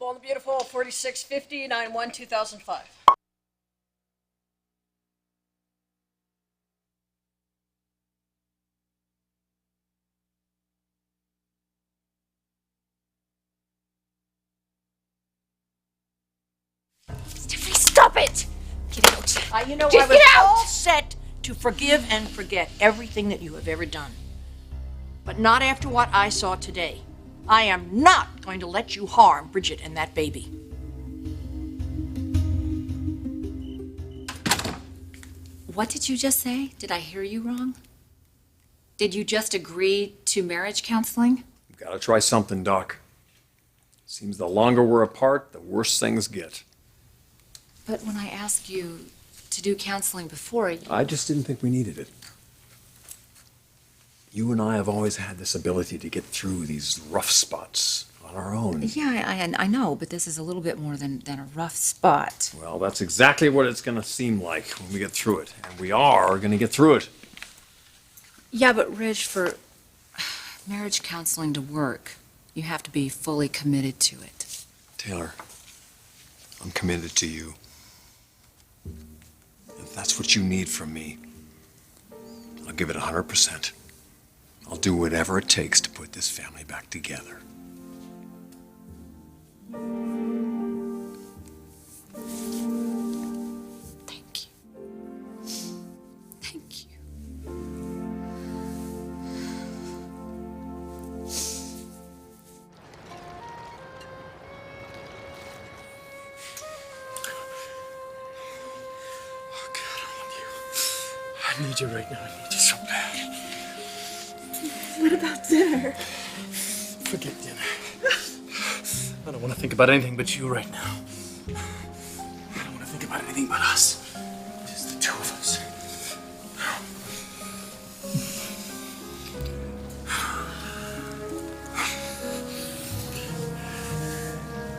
Bold and Beautiful, 4650, 9/1/2005. Stephanie, stop it! Get out. You know, Just I was get out! all set to forgive and forget everything that you have ever done. But not after what I saw today. I am not going to let you harm Bridget and that baby. What did you just say? Did I hear you wrong? Did you just agree to marriage counseling? You've got to try something, Doc. Seems the longer we're apart, the worse things get. But when I asked you to do counseling before, I just didn't think we needed it. You and I have always had this ability to get through these rough spots on our own. Yeah, I know, but this is a little bit more than a rough spot. Well, that's exactly what it's going to seem like when we get through it. And we are going to get through it. Yeah, but Rich, for marriage counseling to work, you have to be fully committed to it. Taylor, I'm committed to you. If that's what you need from me, I'll give it 100%. I'll do whatever it takes to put this family back together. Thank you. Thank you. Oh, God, I love you. I need you right now. I need you so bad. What about dinner? Forget dinner. I don't want to think about anything but you right now. I don't want to think about anything but us. Just the two of us.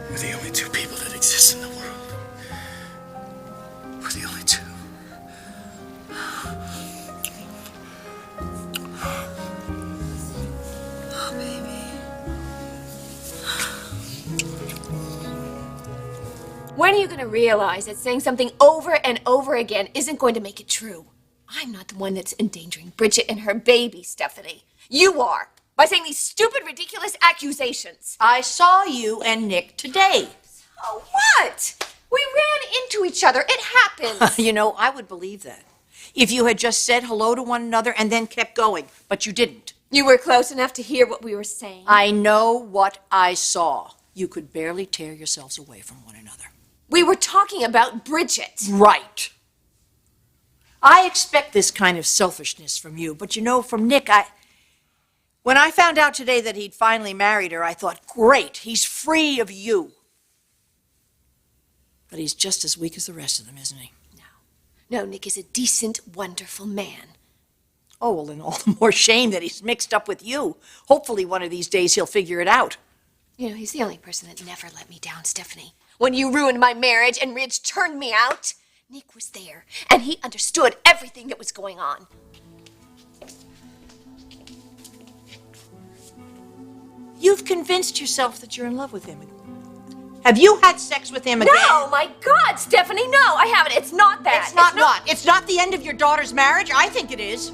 We're the only two people that exist in the world. We're the only two. When are you going to realize that saying something over and over again isn't going to make it true? I'm not the one that's endangering Bridget and her baby, Stephanie. You are, by saying these stupid, ridiculous accusations. I saw you and Nick today. Oh, what? We ran into each other. It happens. You know, I would believe that. If you had just said hello to one another and then kept going, but you didn't. You were close enough to hear what we were saying. I know what I saw. You could barely tear yourselves away from one another. We were talking about Bridget. Right. I expect this kind of selfishness from you, but you know, from Nick, when I found out today that he'd finally married her, I thought, great, he's free of you. But he's just as weak as the rest of them, isn't he? No, Nick is a decent, wonderful man. Oh, well, then all the more shame that he's mixed up with you. Hopefully one of these days he'll figure it out. You know, he's the only person that never let me down, Stephanie. When you ruined my marriage and Ridge turned me out, Nick was there, and he understood everything that was going on. You've convinced yourself that you're in love with him. Have you had sex with him again? No, my God, Stephanie, no, I haven't. It's not that. It's not what? It's not the end of your daughter's marriage? I think it is.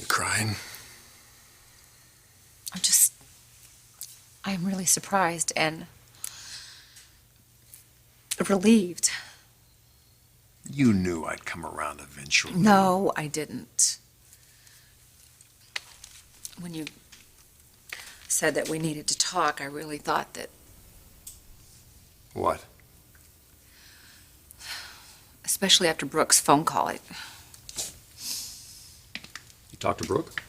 Crying? I'm really surprised and relieved. You knew I'd come around eventually. No, I didn't. When you said that we needed to talk, I really thought that, What? especially after Brooke's phone call, You talked to Brooke?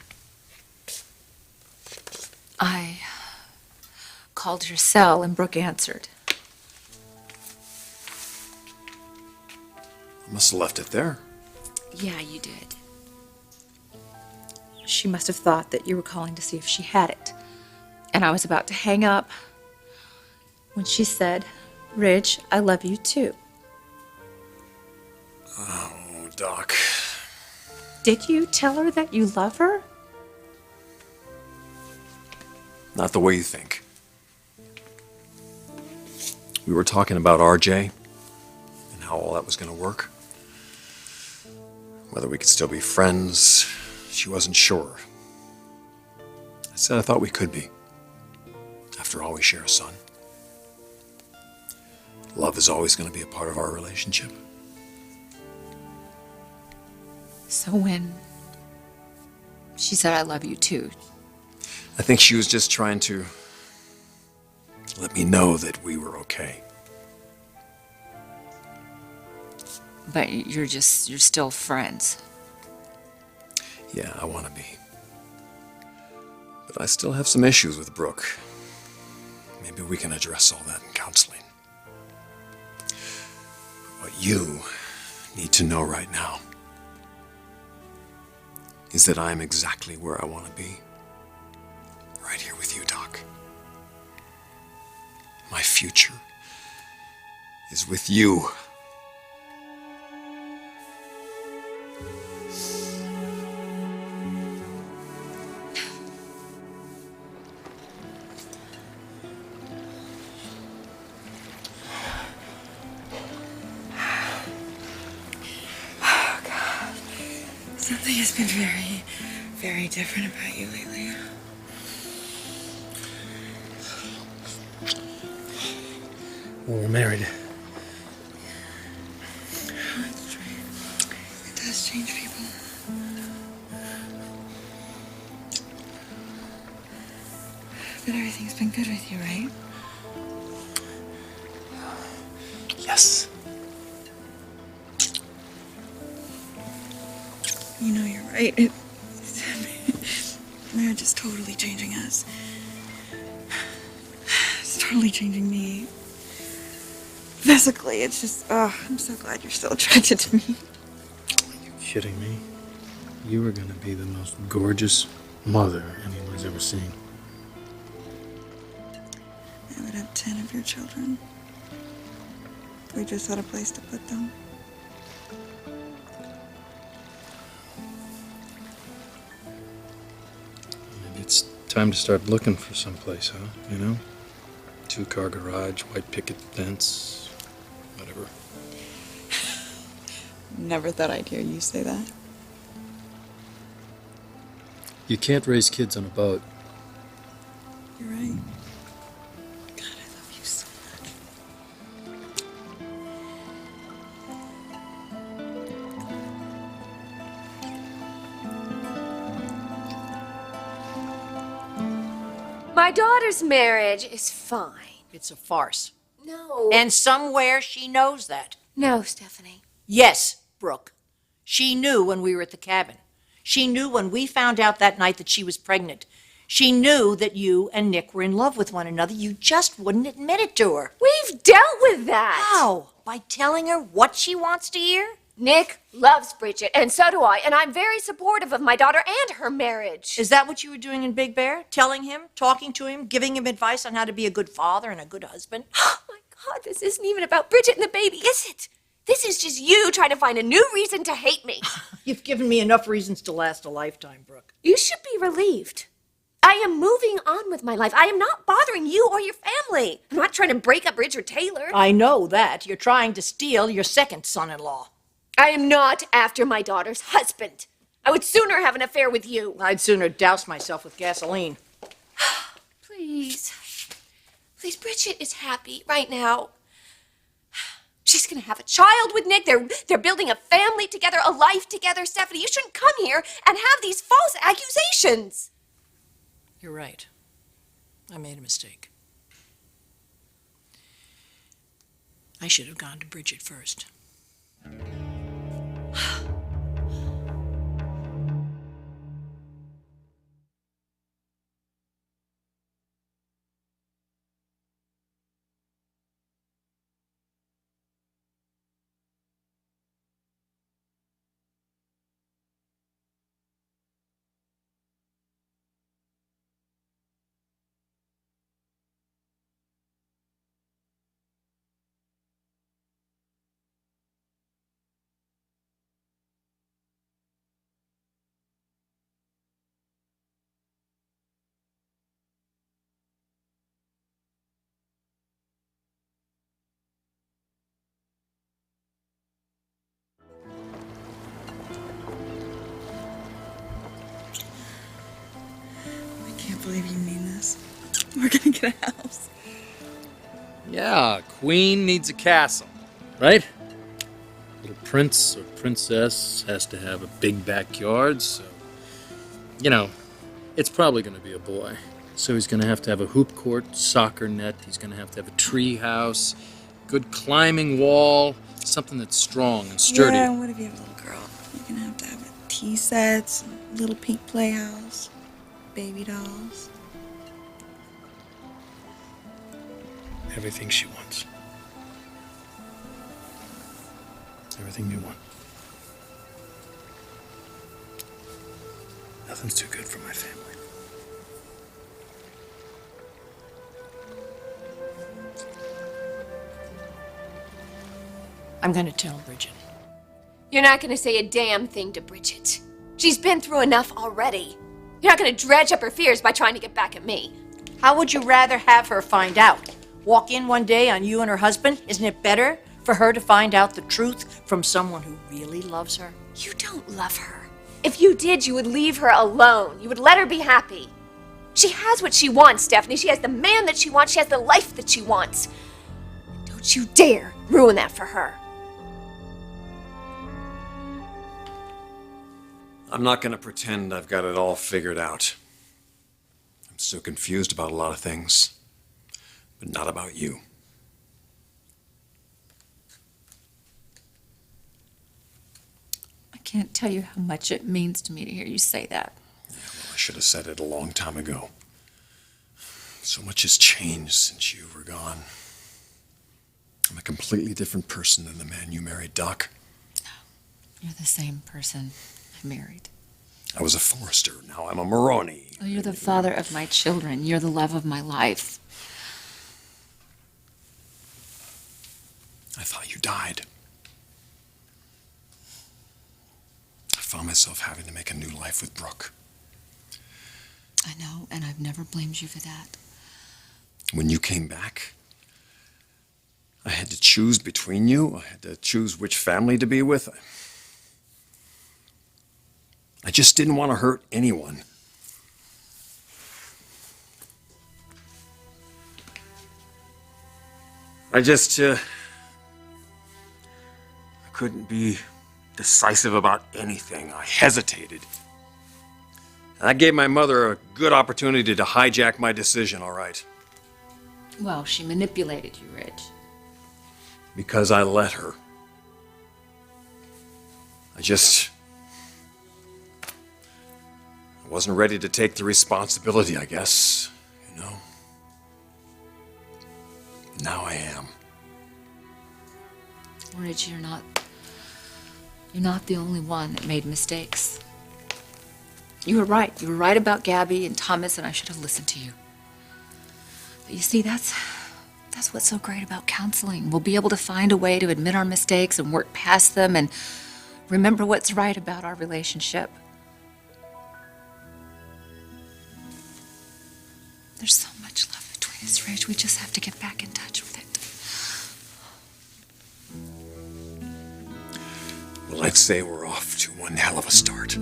I called your cell and Brooke answered. I must have left it there. Yeah, you did. She must have thought that you were calling to see if she had it. And I was about to hang up when she said, "Ridge, I love you too." Oh, Doc. Did you tell her that you love her? Not the way you think. We were talking about RJ and how all that was going to work. Whether we could still be friends, she wasn't sure. I said I thought we could be. After all, we share a son. Love is always going to be a part of our relationship. So when she said, "I love you too," I think she was just trying to let me know that we were okay. but you're still friends. Yeah, I want to be. But I still have some issues with Brooke. Maybe we can address all that in counseling. What you need to know right now is that I'm exactly where I want to be. Right here with you, Doc. My future is with you. Something has been very, very different about you lately. Well, we're married. That's true. It does change people. But everything's been good with you, right? Yes. You know, you're right. Marriage is totally changing us. It's totally changing me. Physically, it's just, oh, I'm so glad you're still attracted to me. Are you kidding me? You were gonna be the most gorgeous mother anyone's ever seen. I would have 10 of your children. If we just had a place to put them. Maybe it's time to start looking for someplace, huh? You know? 2-car garage, white picket fence, whatever. Never thought I'd hear you say that. You can't raise kids on a boat. You're right. God, I love you so much. My daughter's marriage is fine. It's a farce. No. And somewhere she knows that. No, Stephanie. Yes, Brooke. She knew when we were at the cabin. She knew when we found out that night that she was pregnant. She knew that you and Nick were in love with one another. You just wouldn't admit it to her. We've dealt with that. How? By telling her what she wants to hear? Nick loves Bridget, and so do I, and I'm very supportive of my daughter and her marriage. Is that what you were doing in Big Bear? Telling him, talking to him, giving him advice on how to be a good father and a good husband? Oh my God, this isn't even about Bridget and the baby, is it? This is just you trying to find a new reason to hate me. You've given me enough reasons to last a lifetime, Brooke. You should be relieved. I am moving on with my life. I am not bothering you or your family. I'm not trying to break up Richard Taylor. I know that. You're trying to steal your second son-in-law. I am not after my daughter's husband. I would sooner have an affair with you. I'd sooner douse myself with gasoline. Please. Please, Bridget is happy right now. She's gonna have a child with Nick. They're building a family together, a life together. Stephanie, you shouldn't come here and have these false accusations. You're right. I made a mistake. I should have gone to Bridget first. I can't believe you mean this. We're gonna get a house. Yeah, queen needs a castle, right? Little prince or princess has to have a big backyard, so, you know, it's probably going to be a boy. So he's going to have a hoop court, soccer net, he's going to have a tree house, good climbing wall, something that's strong and sturdy. Yeah, and what if you have a little girl? You're gonna have to have a tea set, a little pink playhouse, baby dolls. Everything she wants. Everything you want. Nothing's too good for my family. I'm going to tell Bridget. You're not gonna say a damn thing to Bridget. She's been through enough already. You're not gonna dredge up her fears by trying to get back at me. How would you rather have her find out? Walk in one day on you and her husband? Isn't it better for her to find out the truth from someone who really loves her? You don't love her. If you did, you would leave her alone. You would let her be happy. She has what she wants, Stephanie. She has the man that she wants. She has the life that she wants. Don't you dare ruin that for her. I'm not going to pretend I've got it all figured out. I'm still confused about a lot of things, but not about you. I can't tell you how much it means to me to hear you say that. Yeah, well, I should have said it a long time ago. So much has changed since you were gone. I'm a completely different person than the man you married, Doc. You're the same person I married. I was a Forrester, now I'm a Maroney. Oh, you're the father of my children. You're the love of my life. I thought you died. I found myself having to make a new life with Brooke. I know, and I've never blamed you for that. When you came back, I had to choose between you. I had to choose which family to be with. I just didn't want to hurt anyone. I couldn't be decisive about anything. I hesitated. And I gave my mother a good opportunity to hijack my decision, all right. Well, she manipulated you, Rich. Because I let her. I wasn't ready to take the responsibility, I guess, you know. Now I am. Rich, you're not the only one that made mistakes. You were right. You were right about Gabby and Thomas, and I should have listened to you. But you see, that's what's so great about counseling. We'll be able to find a way to admit our mistakes and work past them and remember what's right about our relationship. There's so much love between us, Rich. We just have to get back in touch with it. Well, I'd say we're off to one hell of a start.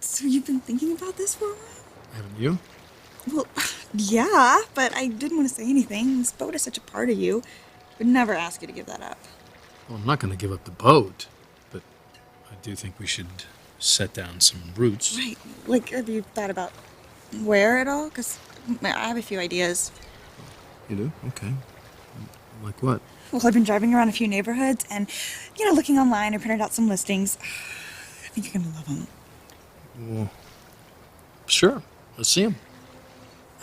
So you've been thinking about this for a while? Haven't you? Well, yeah, but I didn't want to say anything. This boat is such a part of you. Would never ask you to give that up. Well, I'm not going to give up the boat, but I do think we should set down some roots. Right. Like, have you thought about where at all? Because I have a few ideas. You do? Okay. Like what? Well, I've been driving around a few neighborhoods and, looking online. I printed out some listings. I think you're going to love them. Well, sure. Let's see them.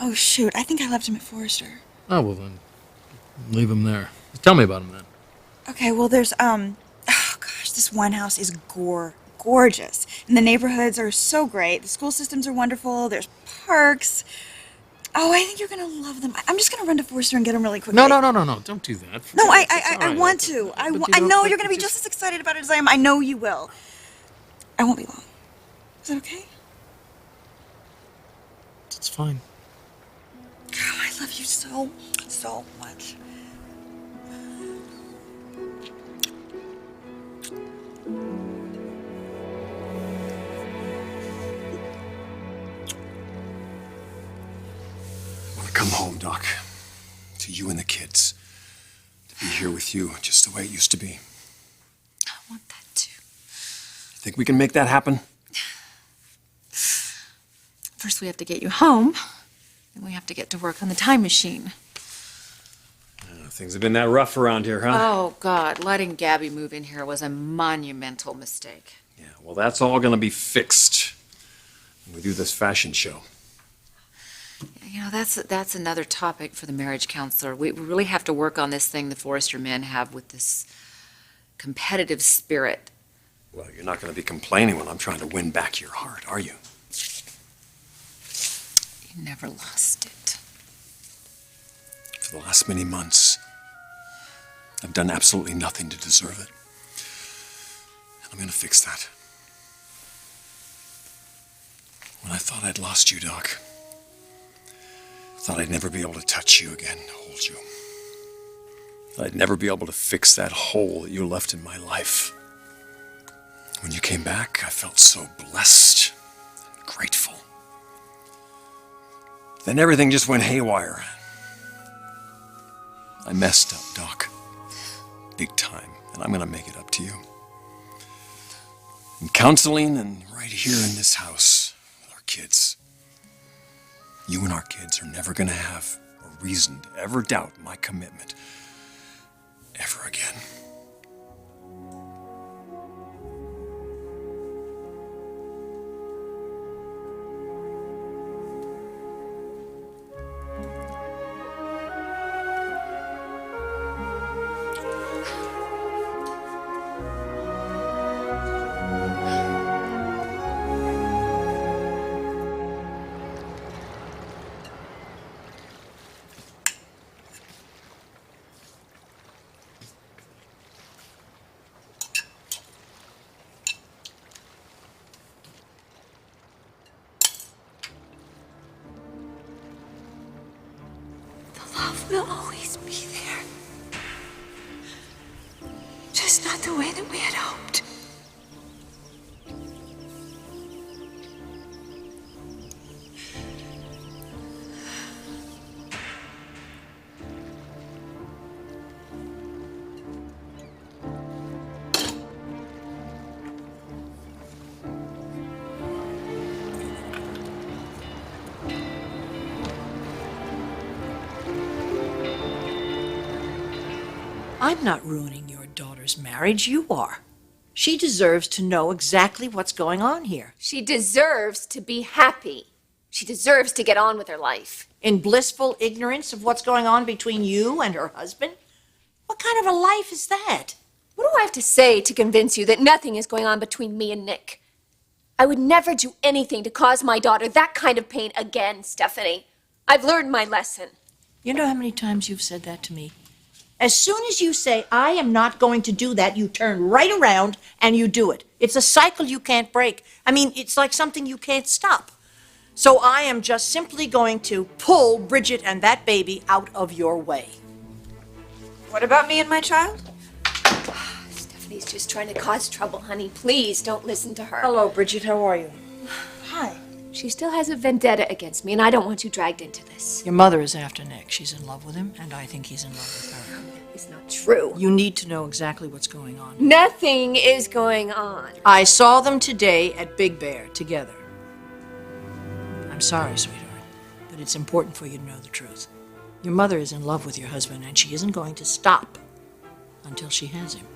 Oh, shoot. I think I left them at Forrester. Oh, well then, leave them there. Tell me about them then. Okay, well, there's, oh, gosh, this one house is gorgeous. And the neighborhoods are so great. The school systems are wonderful. There's parks. Oh, I think you're going to love them. I'm just going to run to Forrester and get them really quickly. No. Don't do that. No, It's I all right. want to. I But know you're going to be just as excited about it as I am. I know you will. I won't be long. Is that okay? It's fine. God, I love you so much. I want to come home, Doc. To you and the kids. To be here with you, just the way it used to be. I want that too. Think we can make that happen? First, we have to get you home. Then we have to get to work on the time machine. Things have been that rough around here, huh? Oh, God. Letting Gabby move in here was a monumental mistake. Yeah, well, that's all gonna be fixed when we do this fashion show. That's another topic for the marriage counselor. We really have to work on this thing the Forrester men have with this competitive spirit. Well, you're not gonna be complaining when I'm trying to win back your heart, are you? You never lost it. For the last many months, I've done absolutely nothing to deserve it. And I'm gonna fix that. When I thought I'd lost you, Doc, I thought I'd never be able to touch you again, hold you. That I'd never be able to fix that hole that you left in my life. When you came back, I felt so blessed and grateful. Then everything just went haywire. I messed up, Doc. Big time. And I'm gonna make it up to you. In counseling and right here in this house with our kids. You and our kids are never gonna have a reason to ever doubt my commitment ever again. Love will always be there. Just not the way that we had hoped. I'm not ruining your daughter's marriage. You are. She deserves to know exactly what's going on here. She deserves to be happy. She deserves to get on with her life. In blissful ignorance of what's going on between you and her husband? What kind of a life is that? What do I have to say to convince you that nothing is going on between me and Nick? I would never do anything to cause my daughter that kind of pain again, Stephanie. I've learned my lesson. You know how many times you've said that to me? As soon as you say, I am not going to do that, you turn right around and you do it. It's a cycle you can't break. I mean, it's like something you can't stop. So I am just simply going to pull Bridget and that baby out of your way. What about me and my child? Stephanie's just trying to cause trouble, honey. Please don't listen to her. Hello, Bridget. How are you? She still has a vendetta against me, and I don't want you dragged into this. Your mother is after Nick. She's in love with him, and I think he's in love with her. It's not true. You need to know exactly what's going on. Nothing is going on. I saw them today at Big Bear together. I'm sorry, sweetheart, but it's important for you to know the truth. Your mother is in love with your husband, and she isn't going to stop until she has him.